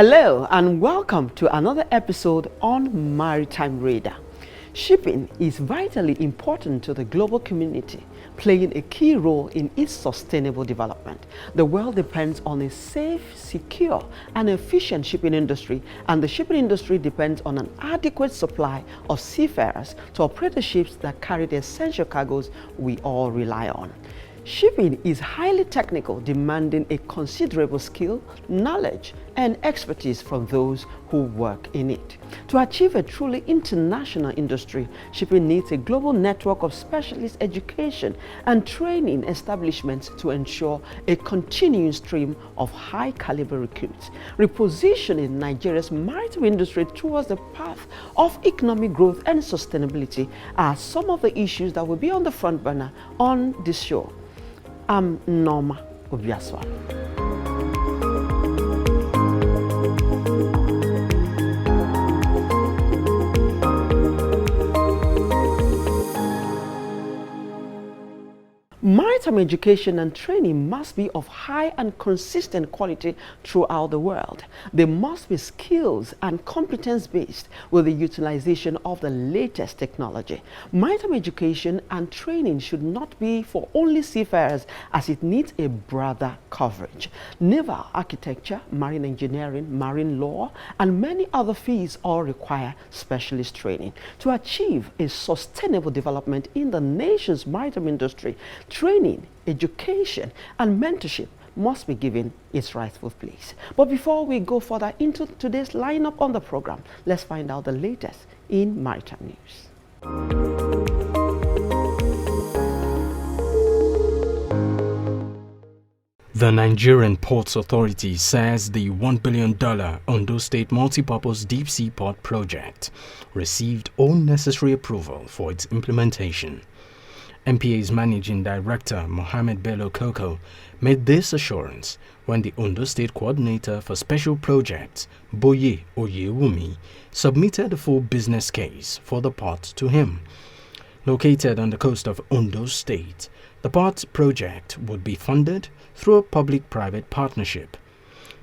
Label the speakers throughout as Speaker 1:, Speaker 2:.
Speaker 1: Hello and welcome to another episode on Maritime Radar. Shipping is vitally important to the global community, playing a key role in its sustainable development. The world depends on a safe, secure, and efficient shipping industry, and the shipping industry depends on an adequate supply of seafarers to operate the ships that carry the essential cargoes we all rely on. Shipping is highly technical, demanding a considerable skill, knowledge, and expertise from those who work in it. To achieve a truly international industry, shipping needs a global network of specialist education and training establishments to ensure a continuing stream of high-caliber recruits. Repositioning Nigeria's maritime industry towards the path of economic growth and sustainability are some of the issues that will be on the front burner on this show. I'm Nneoma Obi-Asualo. Maritime education and training must be of high and consistent quality throughout the world. They must be skills and competence-based with the utilization of the latest technology. Maritime education and training should not be for only seafarers, as it needs a broader coverage. Naval architecture, marine engineering, marine law, and many other fields all require specialist training. To achieve a sustainable development in the nation's maritime industry, training, education, and mentorship must be given its rightful place. But before we go further into today's lineup on the program, let's find out the latest in maritime news.
Speaker 2: The Nigerian Ports Authority says the $1 billion Ondo State Multipurpose Deep Sea Port project received all necessary approval for its implementation. MPA's Managing Director, Mohammed Bello Koko, made this assurance when the Ondo State Coordinator for Special Projects, Boye Oyewumi, submitted a full business case for the port to him. Located on the coast of Ondo State, the port project would be funded through a public-private partnership.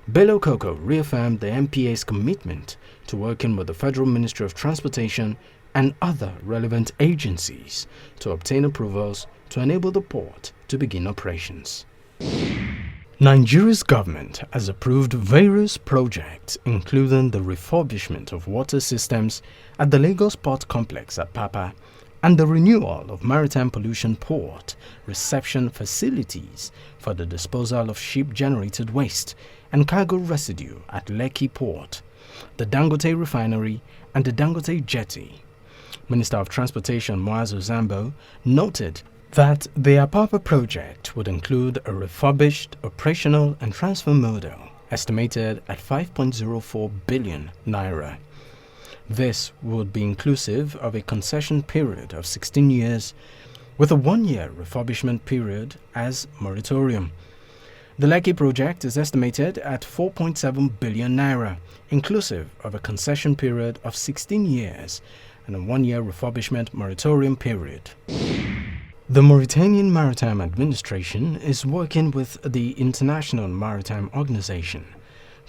Speaker 2: Bello Koko reaffirmed the MPA's commitment to working with the Federal Ministry of Transportation and other relevant agencies to obtain approvals to enable the port to begin operations. Nigeria's government has approved various projects, including the refurbishment of water systems at the Lagos Port Complex at Papa and the renewal of maritime pollution port reception facilities for the disposal of ship-generated waste and cargo residue at Lekki Port, the Dangote Refinery, and the Dangote Jetty. Minister of Transportation Muazu Zambo noted that the Apapa project would include a refurbished, operational and transfer model estimated at 5.04 billion naira. This would be inclusive of a concession period of 16 years with a 1-year refurbishment period as moratorium. The Lekki project is estimated at 4.7 billion naira, inclusive of a concession period of 16 years and a 1-year refurbishment moratorium period. The Mauritanian Maritime Administration is working with the International Maritime Organization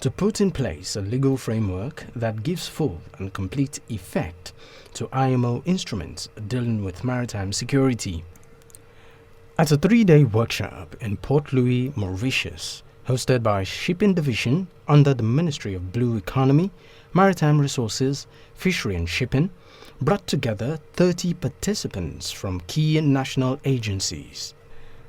Speaker 2: to put in place a legal framework that gives full and complete effect to IMO instruments dealing with maritime security. At a 3-day workshop in Port Louis, Mauritius, hosted by Shipping Division under the Ministry of Blue Economy, Maritime Resources, Fishery and Shipping, brought together 30 participants from key national agencies.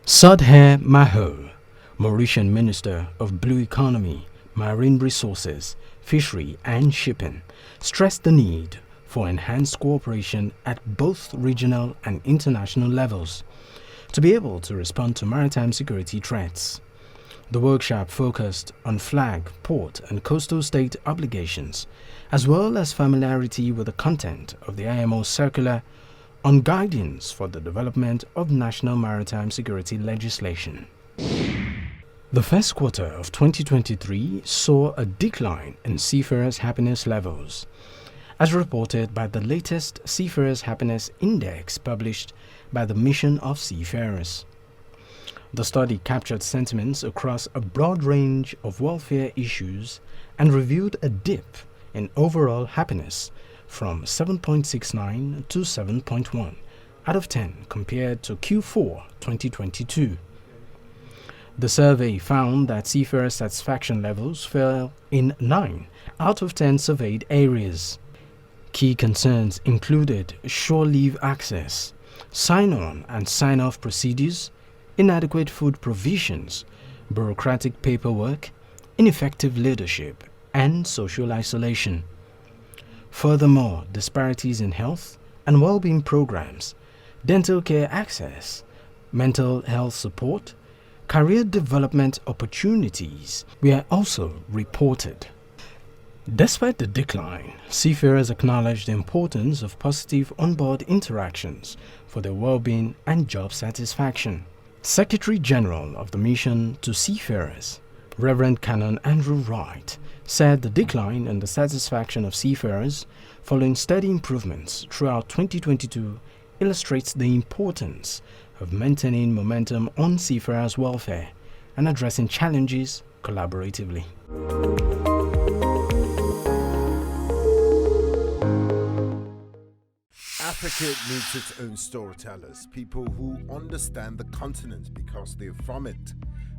Speaker 2: Sadher Maho, Mauritian Minister of Blue Economy, Marine Resources, Fishery and Shipping, stressed the need for enhanced cooperation at both regional and international levels to be able to respond to maritime security threats. The workshop focused on flag, port and coastal state obligations, as well as familiarity with the content of the IMO circular on guidance for the development of national maritime security legislation. The first quarter of 2023 saw a decline in seafarers' happiness levels, as reported by the latest Seafarers' Happiness Index published by the Mission of Seafarers. The study captured sentiments across a broad range of welfare issues and revealed a dip in overall happiness from 7.69 to 7.1 out of 10 compared to Q4 2022. The survey found that seafarer satisfaction levels fell in 9 out of 10 surveyed areas. Key concerns included shore leave access, sign-on and sign-off procedures, inadequate food provisions, bureaucratic paperwork, ineffective leadership, and social isolation. Furthermore, disparities in health and well-being programs, dental care access, mental health support, career development opportunities were also reported. Despite the decline, seafarers acknowledged the importance of positive onboard interactions for their well-being and job satisfaction. Secretary General of the Mission to Seafarers, Reverend Canon Andrew Wright, said the decline in the satisfaction of seafarers following steady improvements throughout 2022 illustrates the importance of maintaining momentum on seafarers' welfare and addressing challenges collaboratively.
Speaker 3: Africa needs its own storytellers, people who understand the continent because they're from it.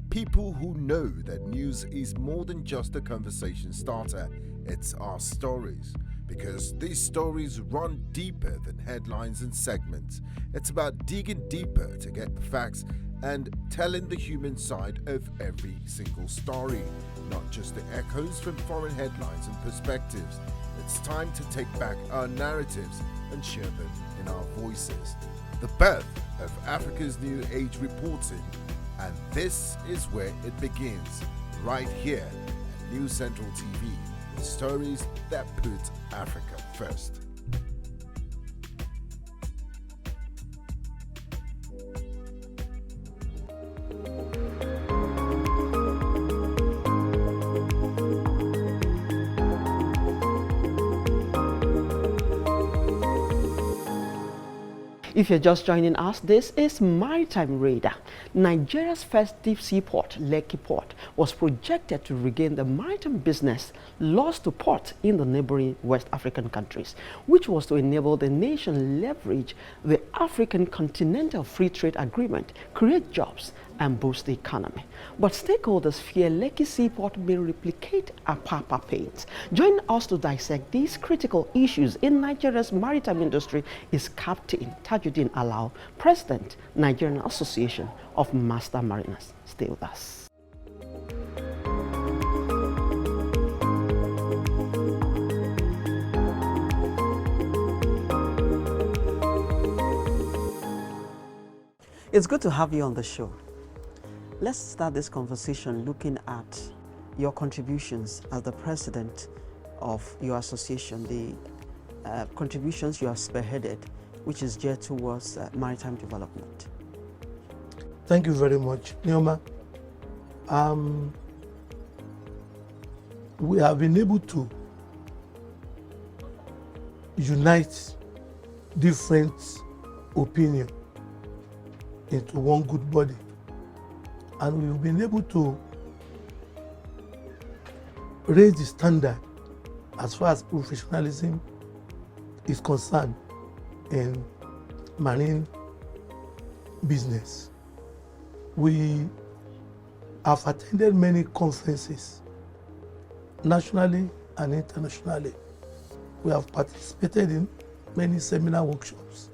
Speaker 3: People who know that news is more than just a conversation starter, it's our stories. Because these stories run deeper than headlines and segments. It's about digging deeper to get the facts and telling the human side of every single story, not just the echoes from foreign headlines and perspectives. It's time to take back our narratives and share them in our voices. The birth of Africa's New Age reporting, and this is where it begins, right here at News Central TV, with stories that put Africa first.
Speaker 1: If you're just joining us, this is Maritime Radar. Nigeria's first deep sea port, Lekki Port, was projected to regain the maritime business lost to ports in the neighboring West African countries, which was to enable the nation leverage the African Continental Free Trade Agreement, create jobs, and boost the economy. But stakeholders fear Lekki Seaport may replicate Apapa pains. Joining us to dissect these critical issues in Nigeria's maritime industry is Captain Tajudeen Alao, President, Nigerian Association of Master Mariners. Stay with us. It's good to have you on the show. Let's start this conversation looking at your contributions as the president of your association, the contributions you have spearheaded, which is geared towards maritime development.
Speaker 4: Thank you very much, Nneoma. We have been able to unite different opinions into one good body. And we've been able to raise the standard as far as professionalism is concerned in marine business. We have attended many conferences, nationally and internationally. We have participated in many seminar workshops,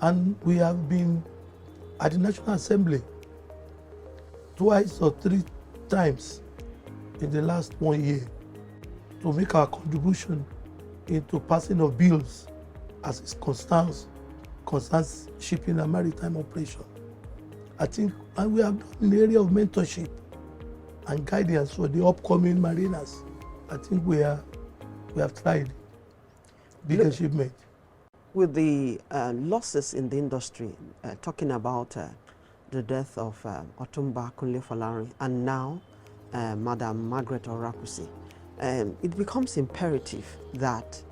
Speaker 4: and we have been at the National Assembly twice or 3 times in the last 1 year to make our contribution into passing of bills as it concerns shipping and maritime operation. I think, and we have done in the area of mentorship and guidance for the upcoming mariners. I think we have tried big achievement.
Speaker 1: With the losses in the industry, talking about the death of Otumba Kunle-Folarin and now Madam Margaret Orakusi, it becomes imperative that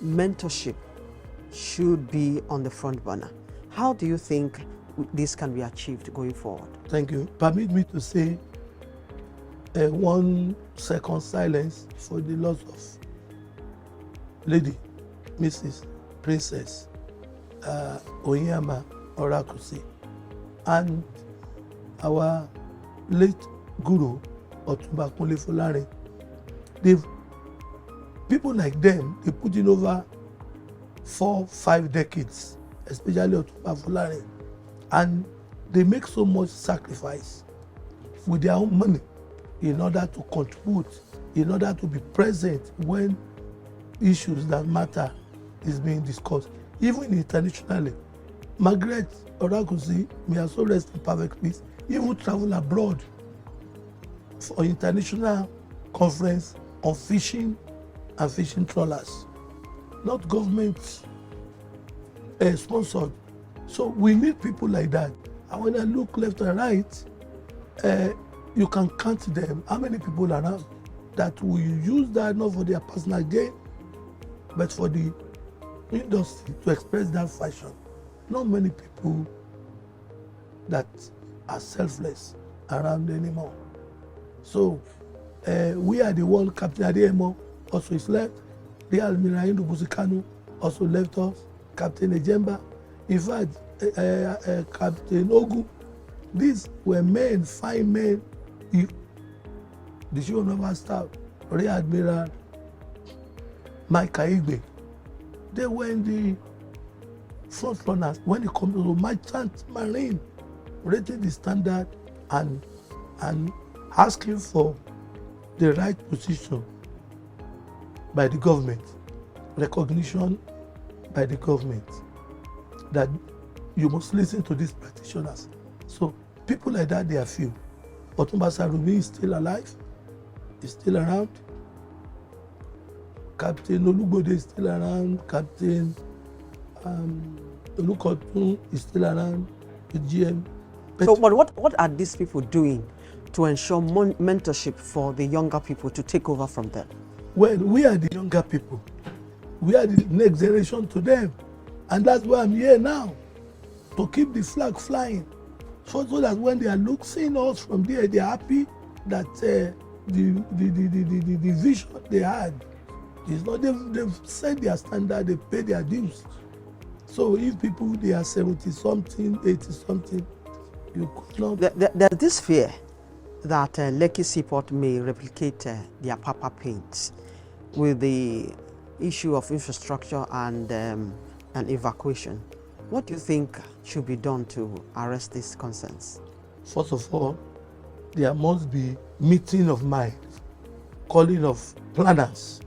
Speaker 1: mentorship should be on the front burner. How do you think this can be achieved going forward?
Speaker 4: Thank you. Permit me to say 1 second silence for the loss of Lady Mrs. Princess Nneoma Orakusi and our late Guru Otumba Kunle Folare. People like them, they put in over 4-5 decades, especially Otumba Folare, and they make so much sacrifice with their own money in order to contribute, in order to be present when issues that matter is being discussed. Even internationally, Margaret Orakusi, may her soul rest in perfect peace, even travel abroad for international conference on fishing and fishing trawlers, not government sponsored. So we need people like that. And when I look left and right, you can count them, how many people around that will use that not for their personal gain, but for the industry to express that fashion. Not many people that are selfless around anymore. So we are the one. Captain Ademo also is left. The Admiral Hindu Busikanu also left us. Captain Ejemba, in fact, Captain Ogu. These were men, fine men. The chief of naval staff, Rear Admiral Mike Igbe, they were in the front runners when it comes to merchant marine, rating the standard and asking for the right position by the government, recognition by the government that you must listen to these practitioners. So people like that, they are few. Otumba Sarumi is still alive, is still around. Captain Olugbode is still around. Captain Olukotun is still around. The GM.
Speaker 1: So, but what are these people doing to ensure mentorship for the younger people to take over from them?
Speaker 4: Well, we are the younger people. We are the next generation to them. And that's why I'm here now, to keep the flag flying. So that when they are seeing us from there, they are happy that the vision they had is not, they've set their standard, they pay their dues. So if people, they are 70-something, 80-something, you could not.
Speaker 1: There's this fear that Lekki Seaport may replicate the Apapa pains with the issue of infrastructure and evacuation. What do you think should be done to arrest these concerns?
Speaker 4: First of all, there must be meeting of minds, calling of planners.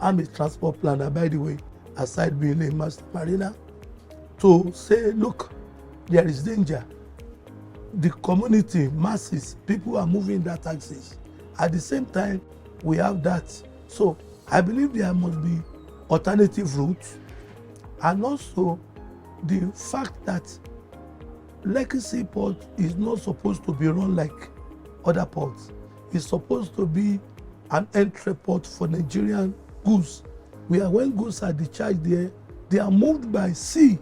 Speaker 4: I'm a transport planner, by the way, aside being a master mariner, to say, look, there is danger. The community, masses, people are moving that axis. At the same time, we have that. So I believe there must be alternative routes, and also the fact that Lekki Seaport is not supposed to be run like other ports. It's supposed to be an entry port for Nigerian goods, where when goods are discharged there, they are moved by sea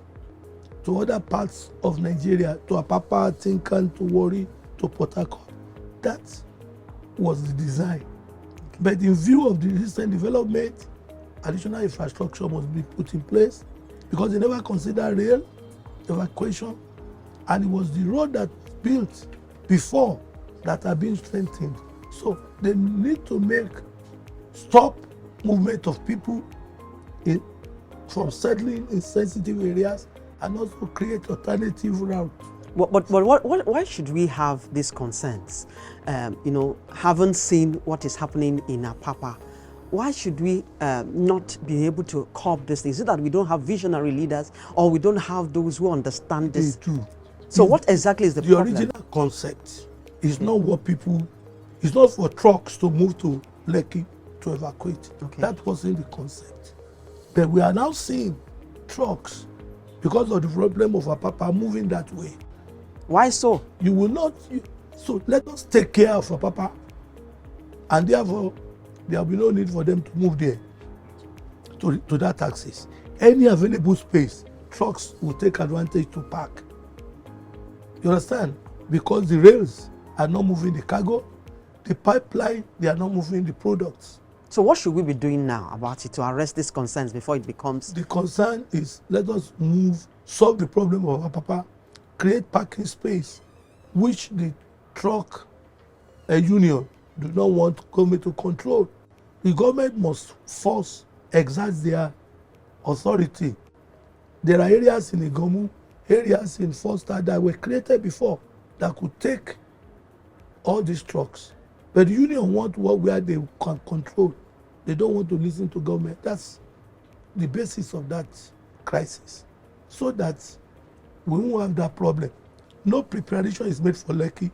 Speaker 4: to other parts of Nigeria, to Apapa, Tinkan, to Warri, to Port Harcourt. That was the design. But in view of the recent development, additional infrastructure must be put in place, because they never considered rail evacuation, and it was the road that built before that are being strengthened. So they need to stop movement of people from settling in sensitive areas, and also create alternative routes.
Speaker 1: But why should we have these concerns? Haven't seen what is happening in Apapa. Why should we not be able to curb this thing? Is it that we don't have visionary leaders, or we don't have those who understand this?
Speaker 4: They do.
Speaker 1: So what exactly is the problem?
Speaker 4: The original concept is not what people, it's not for trucks to move to Lekki to evacuate. Okay. That wasn't the concept. But we are now seeing trucks, because of the problem of Apapa, moving that way.
Speaker 1: Why so?
Speaker 4: You will not. So let us take care of Apapa, and therefore there will be no need for them to move there to that axis. Any available space, trucks will take advantage to park. You understand? Because the rails are not moving the cargo, the pipeline, they are not moving the products.
Speaker 1: So what should we be doing now about it to arrest these concerns before it becomes...
Speaker 4: The concern is, let us solve the problem of Apapa, create parking space, which the truck union do not want government to control. The government must exert their authority. There are areas in Igomu, areas in Foster that were created before that could take all these trucks. But the union want where they can control. They don't want to listen to government. That's the basis of that crisis. So that we won't have that problem. No preparation is made for Lekki,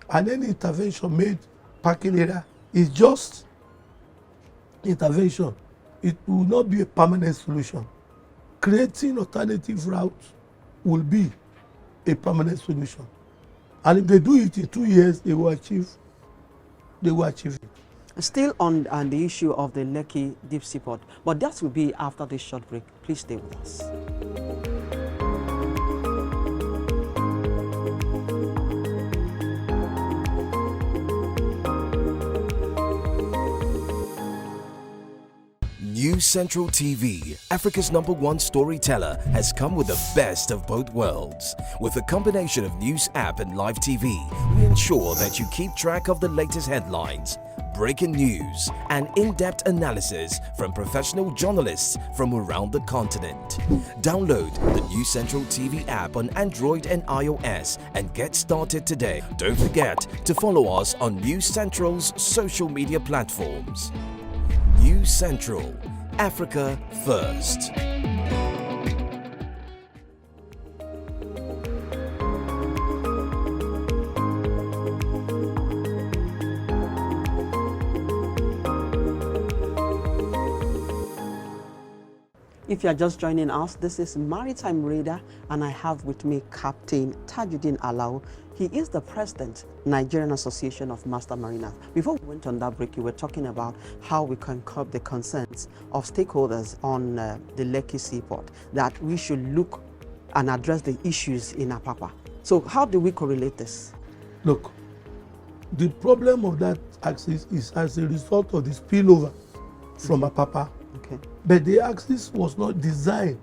Speaker 4: and any intervention made parking area is just intervention. It will not be a permanent solution. Creating alternative routes will be a permanent solution. And if they do it in 2 years, they will achieve it.
Speaker 1: Still on the issue of the Lekki deep sea port, but that will be after this short break. Please stay with us.
Speaker 5: News Central TV, Africa's #1 storyteller, has come with the best of both worlds. With a combination of news app and live TV, we ensure that you keep track of the latest headlines, breaking news, and in-depth analysis from professional journalists from around the continent. Download the News Central TV app on Android and iOS and get started today. Don't forget to follow us on News Central's social media platforms. News Central, Africa First.
Speaker 1: If you are just joining us, this is Maritime Radar, and I have with me Captain Tajudeen Alao. He is the president, Nigerian Association of Master Mariners. Before we went on that break, you were talking about how we can curb the concerns of stakeholders on the Lekki seaport, that we should look and address the issues in Apapa. So how do we correlate this?
Speaker 4: Look, the problem of that axis is as a result of the spillover from Apapa.
Speaker 1: Okay.
Speaker 4: But the axis was not designed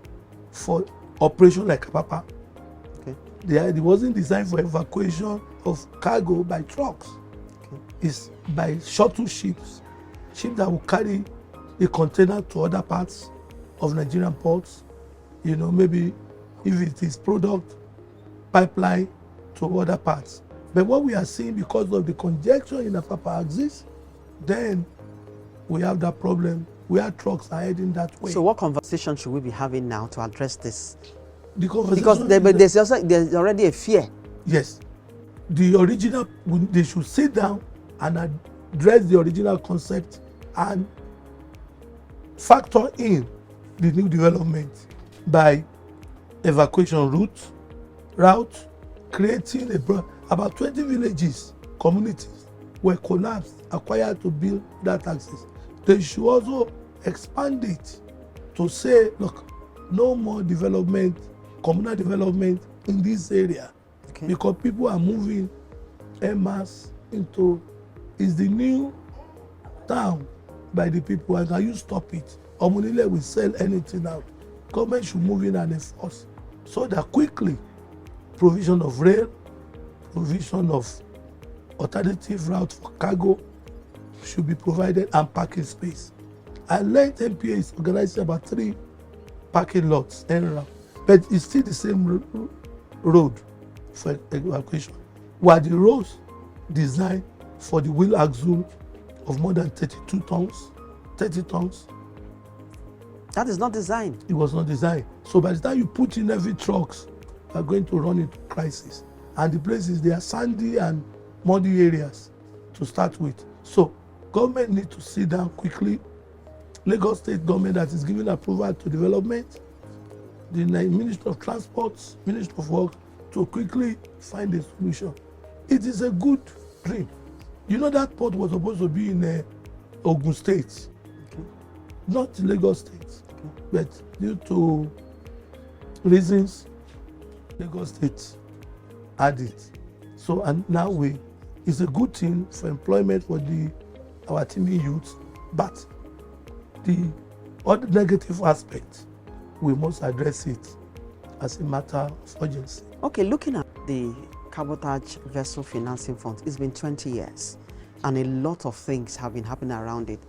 Speaker 4: for operation like Apapa.
Speaker 1: Okay.
Speaker 4: It wasn't designed for evacuation of cargo by trucks.
Speaker 1: Okay.
Speaker 4: It's by shuttle ships that will carry the container to other parts of Nigerian ports. You know, maybe if it is product, pipeline to other parts. But what we are seeing, because of the congestion in the Apapa axis, then we have that problem where trucks are heading that way.
Speaker 1: So what conversation should we be having now to address this?
Speaker 4: The conversation,
Speaker 1: because there's already a fear.
Speaker 4: Yes. They should sit down and address the original concept and factor in the new development by evacuation route, creating about 20 villages, communities were collapsed, acquired to build that axis. They should also expand it to say, look, no more development, communal development in this area.
Speaker 1: Okay.
Speaker 4: Because people are moving en masse into, is the new town by the people, and can you stop it? Omunile will sell anything out. Government should move in and enforce so that quickly provision of rail, provision of alternative route for cargo should be provided, and parking space. I learned MPA is organizing about 3 parking lots en route, but it's still the same road for evacuation. While the roads designed for the wheel axle of more than 30 tons.
Speaker 1: That is not designed.
Speaker 4: It was not designed. So by the time you put in every trucks, you are going to run into crisis. And the places, they are sandy and muddy areas to start with. So government need to sit down quickly. Lagos State government that is giving approval to development, the Minister of Transport, Minister of Work, to quickly find a solution. It is a good dream. You know that port was supposed to be in Ogun State,
Speaker 1: Okay.
Speaker 4: not Lagos State,
Speaker 1: Okay.
Speaker 4: but due to reasons, Lagos State had it. So, and now it's a good thing for employment for our teeming youth, but the other negative aspect, we must address it as a matter of urgency.
Speaker 1: Okay, looking at the cabotage vessel financing fund, it's been 20 years and a lot of things have been happening around it.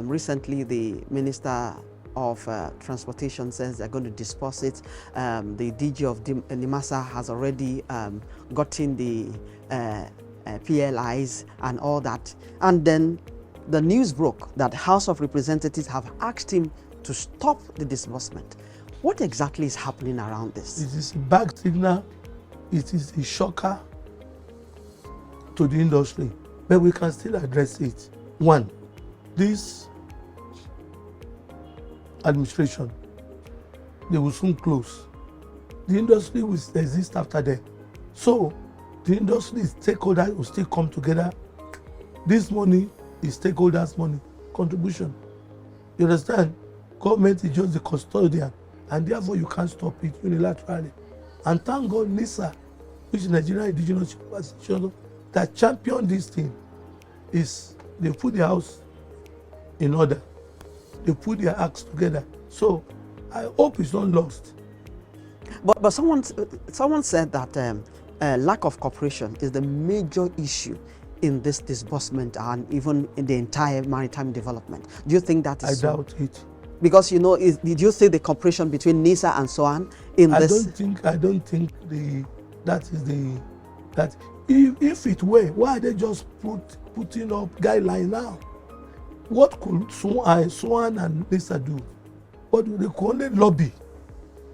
Speaker 1: Recently, the Minister of Transportation says they're going to disperse it. The DG of NIMASA has already gotten the PLIs and all that. And then the news broke that House of Representatives have asked him to stop the disbursement. What exactly is happening around this?
Speaker 4: It is a bad signal. It is a shocker to the industry, but we can still address it. One, this administration, they will soon close. The industry will exist after them. So the industry stakeholders will still come together. This money is stakeholders' money, contribution. You understand? Government is just the custodian, and therefore you can't stop it unilaterally. And thank God NISA, which is Nigerian Indigenous Association, that championed this thing, they put their house in order. They put their acts together. So I hope it's not lost.
Speaker 1: But someone said that lack of cooperation is the major issue in this disbursement and even in the entire maritime development. Do you think that is
Speaker 4: I doubt it.
Speaker 1: Because, you know, did you see the cooperation between NISA and so on in this?
Speaker 4: I don't think that if it were, why are they just putting up guidelines now? What could Swan and NISA do? What do they could only lobby,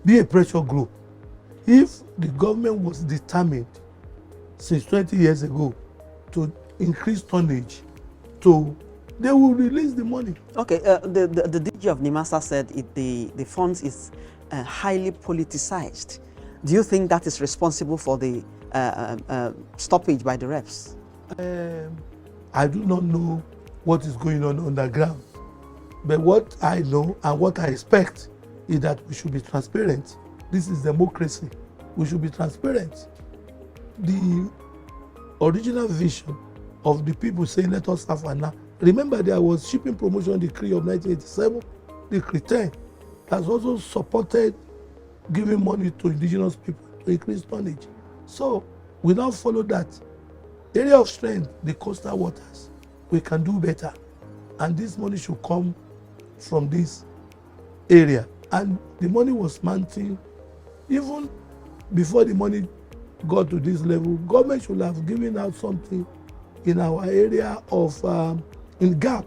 Speaker 4: be a pressure group? If the government was determined since 20 years ago to increase tonnage, they will release the money.
Speaker 1: Okay, the DG of NIMASA said the funds is highly politicized. Do you think that is responsible for the stoppage by the reps?
Speaker 4: I do not know what is going on the ground, but what I know and what I expect is that we should be transparent. This is democracy. We should be transparent. The original vision of the people saying let us have now. Remember, there was shipping promotion decree of 1987, decree 10, that's also supported giving money to indigenous people to increase tonnage. So we now follow that area of strength, the coastal waters. We can do better, and this money should come from this area. And the money was mounting even before the money got to this level. Government should have given out something in our area of in gap,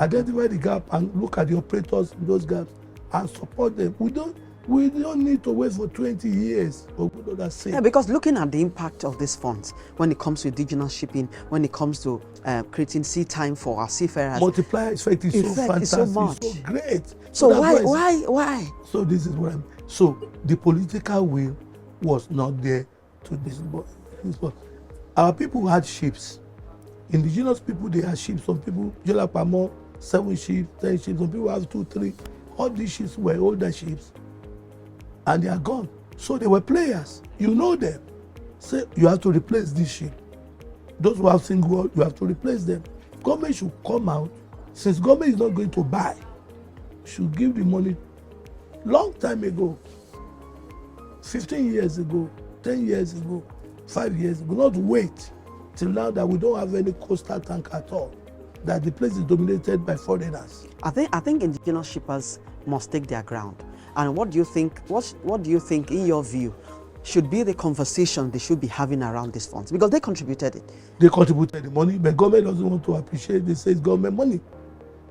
Speaker 4: identify the gap and look at the operators in those gaps and support them. We don't need to wait for 20 years for good other sake.
Speaker 1: Yeah, because looking at the impact of these funds when it comes to indigenous shipping, when it comes to creating sea time for our seafarers,
Speaker 4: multiplier effect is so fantastic,
Speaker 1: so much.
Speaker 4: so great.
Speaker 1: So why?
Speaker 4: So this is what so the political will was not there to disburse. Our people had ships. Indigenous people, they had ships. Some people, Jalapamo, 7 ships, 10 ships. Some people have 2, 3. All these ships were older ships, and they are gone. So they were players. You know them. Say you have to replace this ship. Those who have single, you have to replace them. Government should come out. Since government is not going to buy, should give the money long time ago, 15 years ago, 10 years ago, 5 years ago. Not wait till now that we don't have any coastal tank at all, that the place is dominated by foreigners.
Speaker 1: I think indigenous shippers must take their ground. And what do you think? What do you think, in your view, should be the conversation they should be having around these funds? Because they contributed it.
Speaker 4: They contributed the money, but government doesn't want to appreciate. They say it's government money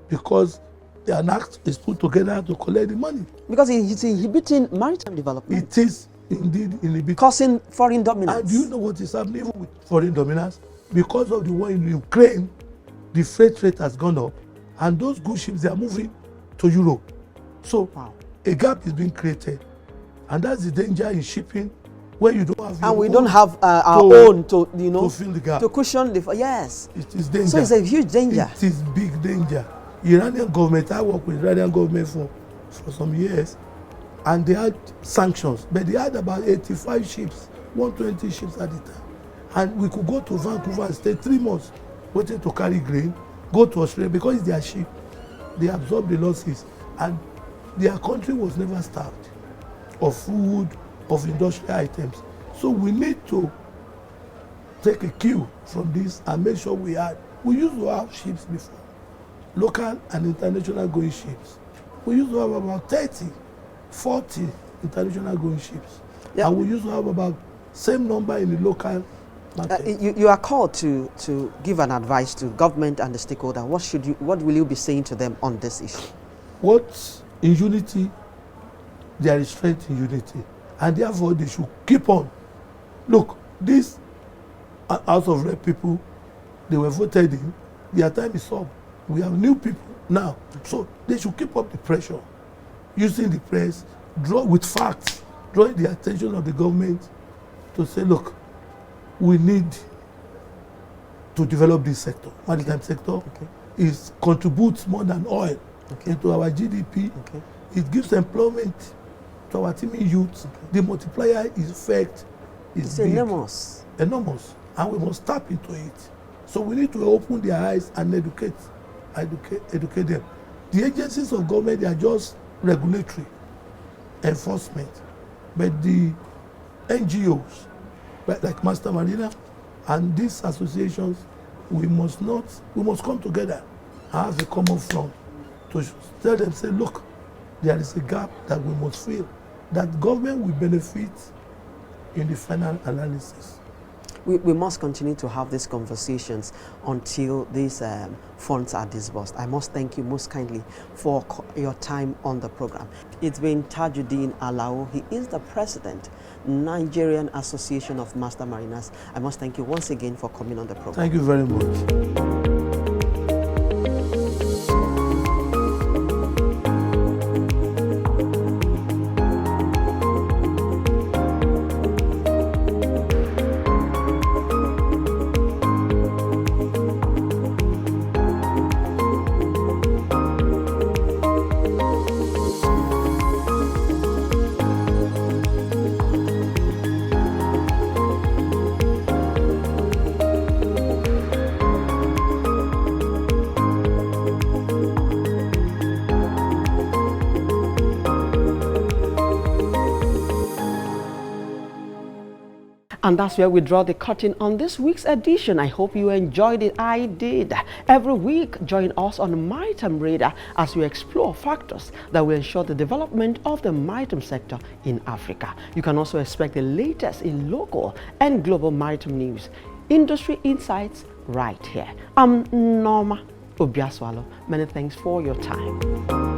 Speaker 4: because an act is put together to collect the money.
Speaker 1: Because it's inhibiting maritime development.
Speaker 4: It is indeed inhibiting.
Speaker 1: Causing foreign dominance.
Speaker 4: And do you know what is happening even with foreign dominance? Because of the war in Ukraine, the freight rate has gone up, and those good ships, they are moving to Europe. So a gap is being created, and that's the danger in shipping, where you don't have.
Speaker 1: And we don't have our own to
Speaker 4: fill the gap,
Speaker 1: to cushion the. Yes,
Speaker 4: it is danger.
Speaker 1: So it's a huge danger.
Speaker 4: It is big danger. Iranian government, I work with Iranian government for some years, and they had sanctions, but they had about 85 ships 120 ships at the time. And we could go to Vancouver and stay 3 months waiting to carry grain, go to Australia because it's their ship. They absorb the losses, and their country was never starved of food, of industrial items. So we need to take a cue from this and make sure we used to have ships before, local and international going ships. We used to have about 30, 40 international going ships. Yeah. And we used to have about same number in the local market.
Speaker 1: You are called to give an advice to government and the stakeholder. What will you be saying to them on this issue?
Speaker 4: In unity, there is strength in unity, and therefore they should keep on. Look, these House of Rep people, they were voted in, their time is up. We have new people now, so they should keep up the pressure, using the press, with facts, drawing the attention of the government to say, look, we need to develop this sector. Maritime sector contributes more than oil into our GDP. It gives employment to our teeming youth. The multiplier effect is big. Enormous. Enormous. And we must tap into it. So we need to open their eyes and educate them. The agencies of government, they are just regulatory enforcement. But the NGOs, like Master Marina and these associations, we must come together and have a common front to tell them, say, look, there is a gap that we must fill, that government will benefit in the final analysis.
Speaker 1: We must continue to have these conversations until these funds are disbursed. I must thank you most kindly for your time on the program. It's been Tajudeen Alao. He is the president, Nigerian Association of Master Mariners. I must thank you once again for coming on the program.
Speaker 4: Thank you very much.
Speaker 1: And that's where we draw the curtain on this week's edition. I hope you enjoyed it. I did. Every week, join us on Maritime Radar as we explore factors that will ensure the development of the maritime sector in Africa. You can also expect the latest in local and global maritime news, industry insights right here. I'm Nneoma Obi-Asualo. Many thanks for your time.